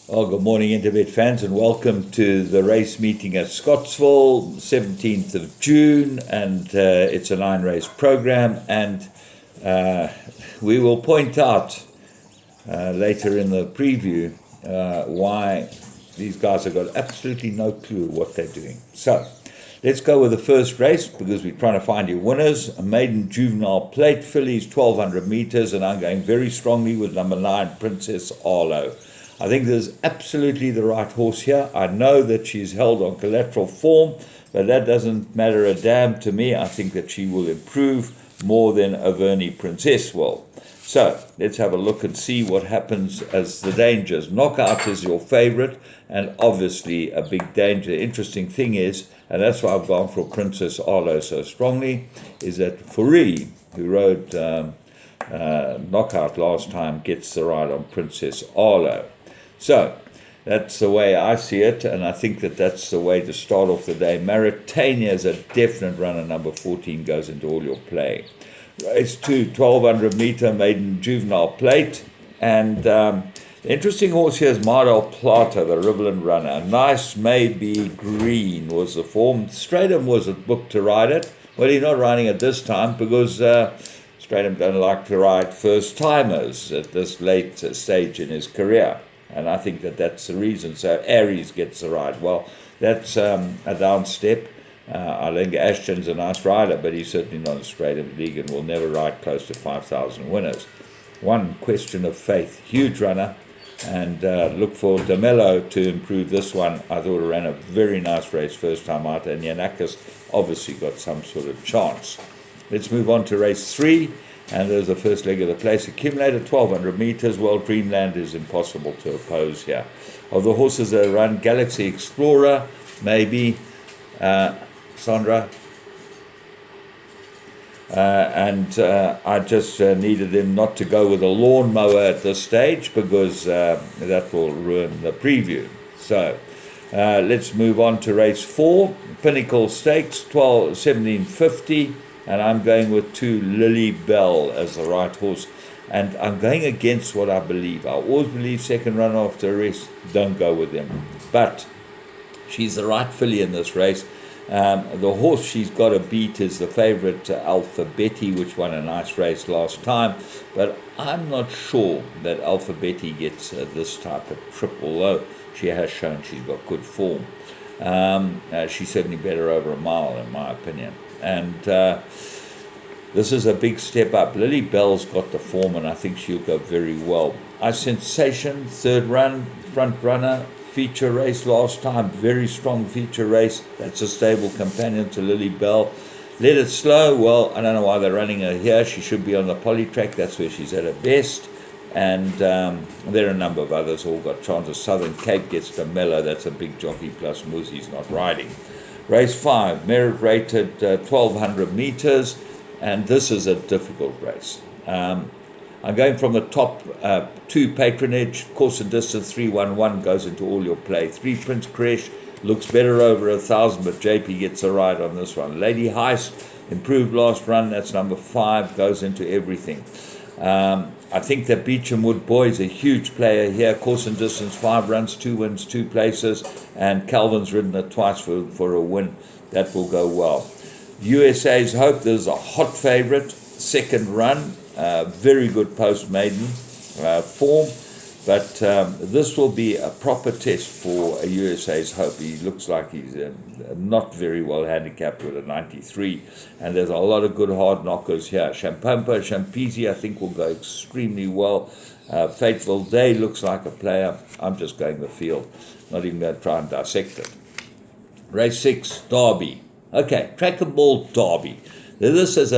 Oh, good morning, Interbet fans, and welcome to the race meeting at Scottsville, 17th of June, and it's a 9-race program, and we will point out later in the preview why these guys have got absolutely no clue what they're doing. So, let's go with the first race, because we're trying to find you winners. A maiden juvenile plate fillies, 1,200 meters, and I'm going very strongly with number 9, Princess Arlo. I think there's absolutely the right horse here. I know that she's held on collateral form, but that doesn't matter a damn to me. I think that she will improve more than Averni Princess will. So let's have a look and see what happens as the dangers. Knockout is your favorite, and obviously a big danger. The interesting thing is, and that's why I've gone for Princess Arlo so strongly, is that Fourie, who rode Knockout last time, gets the ride on Princess Arlo. So, that's the way I see it, and I think that that's the way to start off the day. Maritania is a definite runner. Number 14 goes into all your play. Race 2, 1,200 meter maiden juvenile plate, and the interesting horse here is Mar del Plata, the Riverland runner. Nice Maybe Green was the form. Stratham was booked to ride it. Well, he's not riding it this time because Stratham don't like to ride first-timers at this late stage in his career. And I think that that's the reason. So Aries gets the ride. Well, that's a down step. I think Ashton's a nice rider, but he's certainly not a Stratham league and will never ride close to 5,000 winners. One Question of Faith, huge runner, and look for DeMello to improve this one. I thought it ran a very nice race first time out, and Yanakis obviously got some sort of chance. Let's move on to race 3. And there's the first leg of the place. Accumulated 1,200 meters. Well, Dreamland is impossible to oppose here. Of the horses that run, Galaxy Explorer, maybe, Sandra. And I just needed them not to go with a lawnmower at this stage, because that will ruin the preview. So let's move on to race 4. Pinnacle Stakes, 1750. And I'm going with 2 Lily Bell as the right horse. And I'm going against what I believe. I always believe second run after a race, don't go with them. But she's the right filly in this race. The horse she's got to beat is the favourite Alpha Betty, which won a nice race last time. But I'm not sure that Alpha Betty gets this type of trip, although she has shown she's got good form. She's certainly better over a mile, in my opinion. And this is a big step up. Lily Bell's got the form, and I think she'll go very well. Sensation, third run, front runner, feature race last time, very strong feature race. That's a stable companion to Lily Bell. Let It Slow, well, I don't know why they're running her here. She should be on the poly track. That's where she's at her best. And there are a number of others all got chances. Southern Cape gets to Mellow. That's a big jockey, plus Muzi's not riding. Race 5, merit rated 1,200 meters, and this is a difficult race. I'm going from the top 2 Patronage, course and distance 311 goes into all your play. 3 Prince Crash looks better over 1,000, but JP gets a ride on this one. Lady Heist, improved last run, that's number 5, goes into everything. I think that Beecham Wood Boy is a huge player here. Course and distance, 5 runs, 2 wins, 2 places. And Calvin's ridden it twice for a win. That will go well. USA's Hope, there's a hot favourite. Second run, very good post-maiden form. But this will be a proper test for a USA's Hope. He looks like he's not very well handicapped with a 93. And there's a lot of good hard knockers here. Champisi, I think, will go extremely well. Fateful Day looks like a player. I'm just going the field. Not even going to try and dissect it. Race 6, Derby. Okay, Track and Ball Derby. Now, this is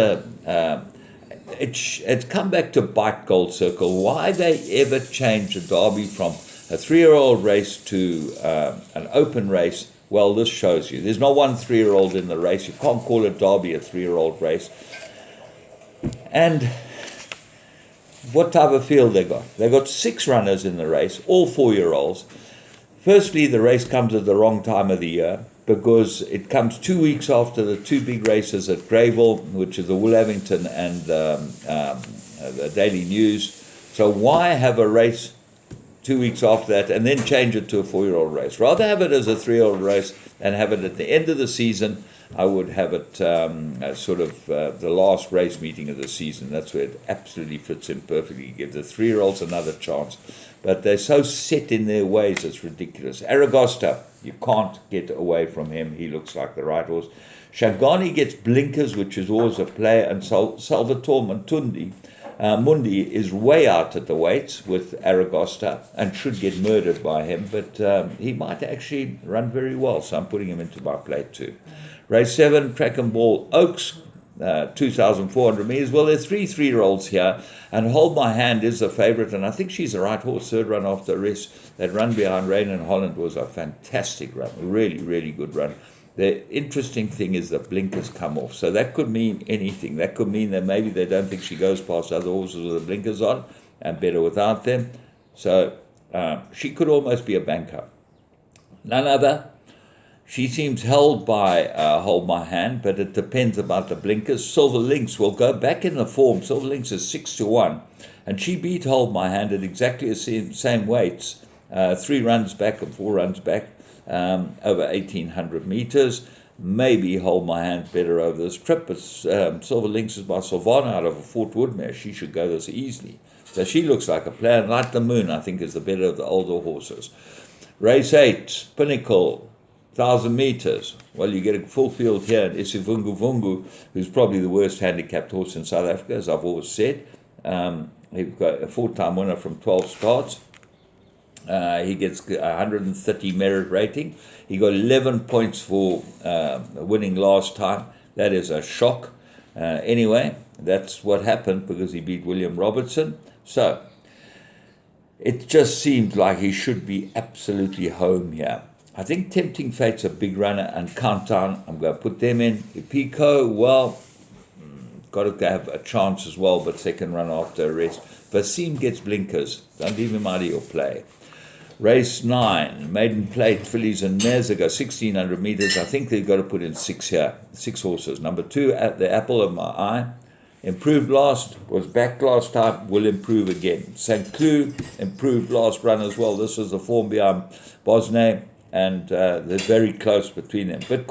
it's come back to bite Gold Circle. Why they ever change a Derby from a 3-year-old race to an open race, well, this shows you. There's not one 3-year-old in the race. You can't call a Derby a 3-year-old race. And what type of field they got? They got 6 runners in the race, all 4-year-olds. Firstly, the race comes at the wrong time of the year, because it comes 2 weeks after the 2 big races at Greyville, which is the Woolhavington and the Daily News. So why have a race 2 weeks after that, and then change it to a 4-year-old race. Rather have it as a 3-year-old race and have it at the end of the season. I would have it as sort of the last race meeting of the season. That's where it absolutely fits in perfectly. Give the 3-year-olds another chance. But they're so set in their ways, it's ridiculous. Aragosta, you can't get away from him. He looks like the right horse. Shangani gets blinkers, which is always a play, and Salvatore Mundi is way out at the weights with Aragosta and should get murdered by him, but he might actually run very well, so I'm putting him into my play too. Race 7, Crack and Ball Oaks, 2,400 meters. Well, there's 3-3-year-olds here, and Hold My Hand is a favorite, and I think she's the right horse, third run after the rest. That run behind Rain in Holland was a fantastic run, really, really good run. The interesting thing is the blinkers come off, so that could mean anything. That could mean that maybe they don't think she goes past other horses with the blinkers on, and better without them. So she could almost be a banker. None other. She seems held by Hold My Hand, but it depends about the blinkers. Silver Lynx will go back in the form. Silver Lynx is 6-1, and she beat Hold My Hand at exactly the same weights, 3 runs back and 4 runs back, over 1,800 meters. Maybe Hold My Hand better over this trip, but Silver Lynx is by Silvana out of a Fort Wood mare. She should go this easily. So she looks like a player. Light the Moon, I think, is the better of the older horses. Race 8, Pinnacle, 1,000 meters. Well, you get a full field here in Isivungu Vungu, who's probably the worst handicapped horse in South Africa, as I've always said. He's got a 4-time winner from 12 starts. He gets 130 merit rating. He got 11 points for winning last time. That is a shock. Anyway, that's what happened because he beat William Robertson. So, it just seemed like he should be absolutely home here. I think Tempting Fate's a big runner, and Countdown, I'm going to put them in. Pico, well, got to have a chance as well, but second run after a rest. Vasim gets blinkers. Don't leave him out of your play. Race 9, Maiden Plate, fillies and mares. They go 1,600 meters. I think they've got to put in 6 here. 6 horses. Number 2, at the apple of my eye. Improved last, was back last time, will improve again. St. Cloud improved last run as well. This was the form behind Bosnay, and they're very close between them. Bitcoin